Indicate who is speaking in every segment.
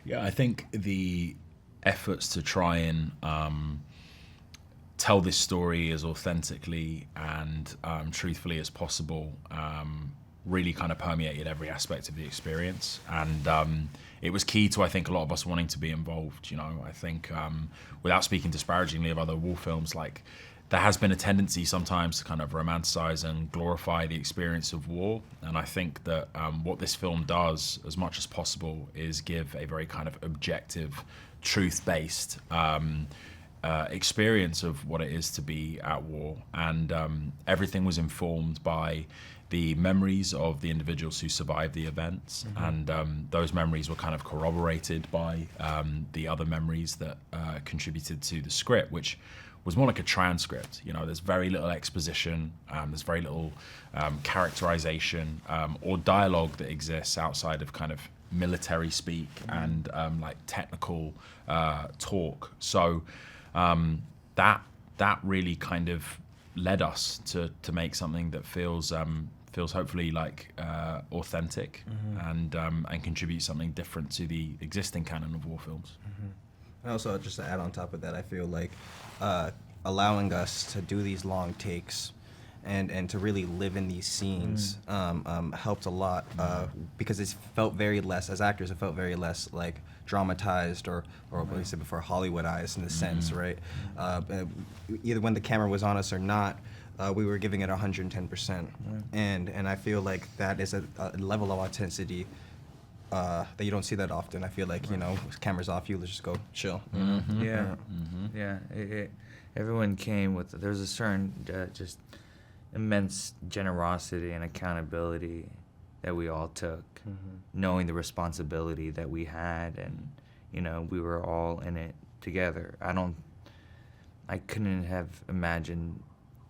Speaker 1: Yeah, I think the efforts to try and tell this story as authentically and truthfully as possible really kind of permeated every aspect of the experience. And it was key to, I think, a lot of us wanting to be involved. You know, I think without speaking disparagingly of other war films, like there has been a tendency sometimes to kind of romanticize and glorify the experience of war. And I think that what this film does, as much as possible, is give a very kind of objective, truth-based experience of what it is to be at war. And everything was informed by the memories of the individuals who survived the events. And those memories were kind of corroborated by the other memories that contributed to the script, which was more like a transcript. You know, there's very little exposition, there's very little characterization or dialogue that exists outside of kind of military speak and like technical talk. So that really kind of led us to make something that feels hopefully like authentic and contributes something different to the existing canon of war films.
Speaker 2: And also, just to add on top of that, I feel like allowing us to do these long takes and to really live in these scenes helped a lot because it felt very less, as actors, it felt very less like dramatized or what you said before, Hollywoodized in a sense, right? Either when the camera was on us or not, we were giving it 110%. And I feel like that is a level of authenticity that you don't see that often. I feel like, you know, cameras off, you just go chill.
Speaker 3: Yeah. Everyone came with, there's a certain just immense generosity and accountability that we all took, knowing the responsibility that we had, and, you know, we were all in it together. I couldn't have imagined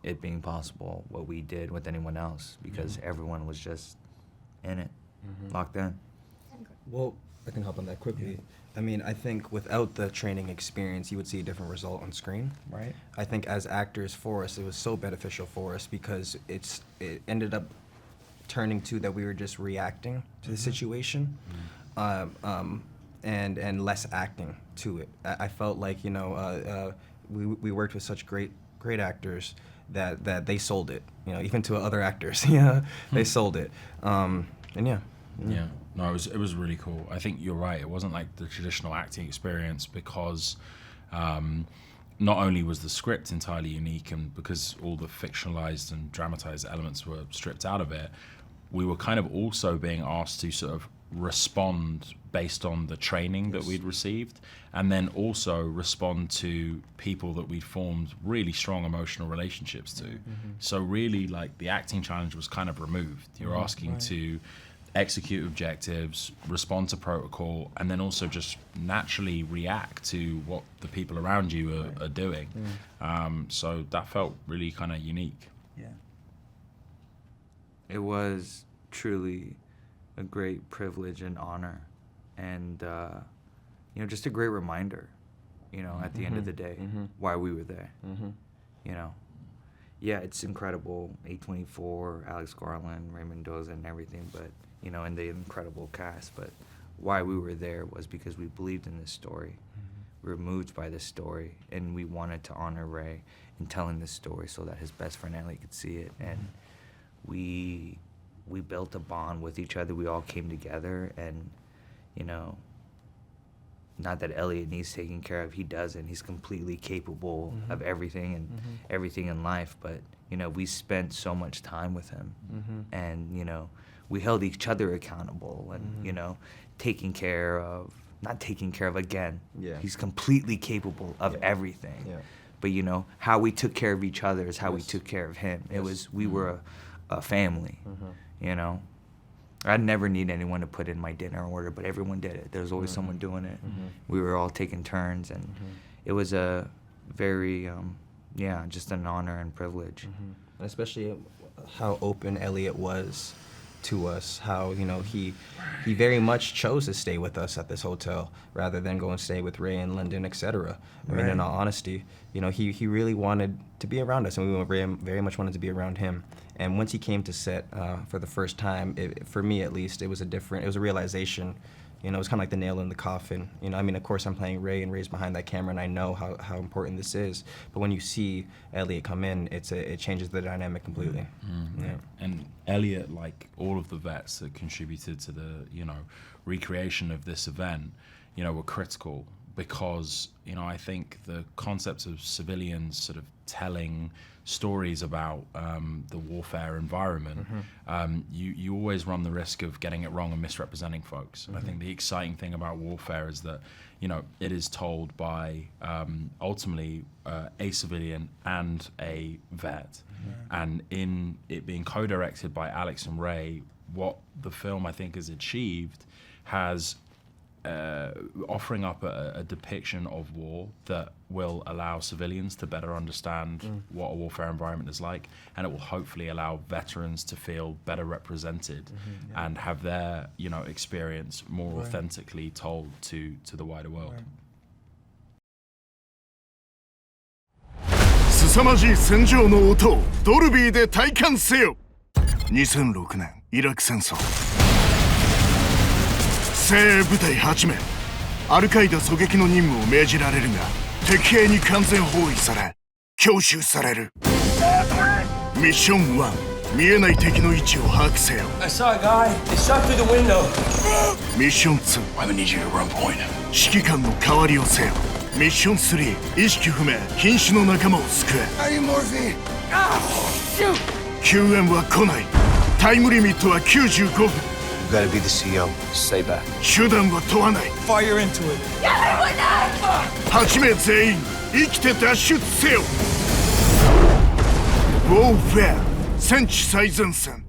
Speaker 3: it being possible, what we did with anyone else, because everyone was just in it, locked in.
Speaker 2: Well, I can hop on that quickly. I mean, I think without the training experience, you would see a different result on screen.
Speaker 3: Right.
Speaker 2: I think as actors for us, it was so beneficial for us because it ended up turning to that we were just reacting to the situation, and less acting to it. I felt like, you know, we worked with such great actors that they sold it. You know, even to other actors, they sold it. And yeah.
Speaker 1: No, it was really cool. I think you're right. It wasn't like the traditional acting experience because not only was the script entirely unique, and because all the fictionalized and dramatized elements were stripped out of it, we were kind of also being asked to sort of respond based on the training that we'd received, and then also respond to people that we'd formed really strong emotional relationships to. So really, like, the acting challenge was kind of removed. You're asking to execute objectives, respond to protocol, and then also just naturally react to what the people around you are doing. So that felt really kind of unique.
Speaker 3: Yeah. It was truly a great privilege and honor, and you know, just a great reminder, you know, at the end of the day, why we were there. You know, yeah, it's incredible, A24, Alex Garland, Raymond Mendoza, and everything, but, you know, and the incredible cast, but why we were there was because we believed in this story. We were moved by this story, and we wanted to honor Ray in telling this story so that his best friend Ellie could see it, and we built a bond with each other. We all came together, and, you know, not that Elliot needs taking care of, he doesn't. He's completely capable of everything and everything in life, but, you know, we spent so much time with him, and, you know, we held each other accountable, and, you know, not taking care of again. He's completely capable of everything. But, you know, how we took care of each other is how we took care of him. It was, we were a family, you know. I'd never need anyone to put in my dinner order, but everyone did it. There was always someone doing it. We were all taking turns, and it was a very, just an honor and privilege.
Speaker 2: And especially how open Elliot was to us, how, you know, he very much chose to stay with us at this hotel rather than go and stay with Ray in London, etc. I mean, in all honesty, you know, he really wanted to be around us, and we very much wanted to be around him. And once he came to set for the first time, for me at least, it was a realization You know, it's kind of like the nail in the coffin. You know, I mean, of course, I'm playing Ray, and Ray's behind that camera, and I know how important this is. But when you see Elliot come in, it changes the dynamic completely. Yeah.
Speaker 1: And Elliot, like all of the vets that contributed to the, you know, recreation of this event, you know, were critical because, you know, I think the concept of civilians sort of telling stories about the warfare environment, you always run the risk of getting it wrong and misrepresenting folks. And I think the exciting thing about warfare is that, you know, it is told by ultimately a civilian and a vet. And in it being co-directed by Alex and Ray, what the film I think has achieved has offering up a depiction of war that will allow civilians to better understand what a warfare environment is like, and it will hopefully allow veterans to feel better represented and have their, you know, experience more authentically told to the wider world.
Speaker 4: 凄まじい戦場の音をドルビーで体感せよ。2006年イラク戦争。精鋭部隊8名、アルカイダ狙撃の任務を命じられるが、敵兵に完全包囲され、強襲される。ミッション1、見えない敵の位置を把握せよ。ミッション2、指揮官の代わりをせよ。ミッション3、意識不明、瀕死の仲間を救え。救援は来ない。タイムリミットは95分。
Speaker 5: You gotta be the CEO. Stay back.
Speaker 4: 手段は問わない。
Speaker 5: Fire into it.
Speaker 4: 8名全員生きて脱出せよ。ウォーフェア、戦地最前線。